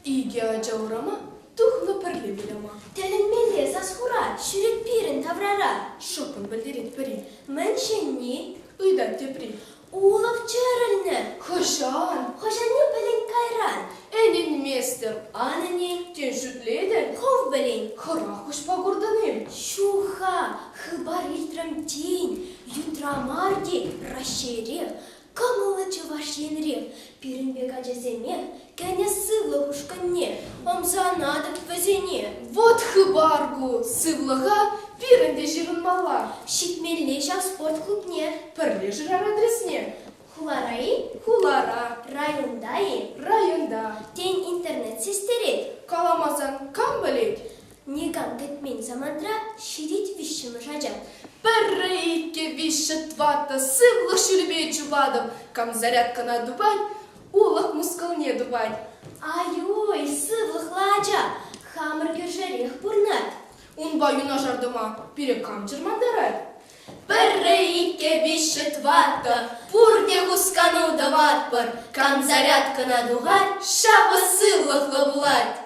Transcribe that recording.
İge aca uğrama, tuhnu pırlı bilama. Telinmeli sasхура, şüret birin tavrara. Şopun bildirit piri, Men şenni, ıydan tepri. uğlap çağırılını. Koşan, Hoşanı pelin kayran. enin mester, Anani, ten şütleydi. kov belin. Kara kuş pagurdanım. Şuha, хыбар iltram тень, ютрамарди, расширив, камылычы вашенрев, пиринбек ажаземе, кәне сывлы хушканне, омзанадып вазене. Вот хыбаргу, сывлыға пирінде жирынмала. Шитмелле жав спорт клубне, Пірлі жырар адресне. хуларайы, Хулара, райондайы, районда. тень интернет сестерет. Каламазан кам білет? Негам кетмен замандра, ширит вишшымы жажат. Пірі икке виші твата, сывлы шүлбей чубадым. Кам зарядка на дубань, улық мускалне дубань. Ай-ой, сывлых лажа, хамыргер жарех бурнат. Унба юна жардыма, пире кам жырмандарад. Пірі икке виші твата, пурне хускану дават пыр, кам зарядка на дугат, шабы сывлых лабулат.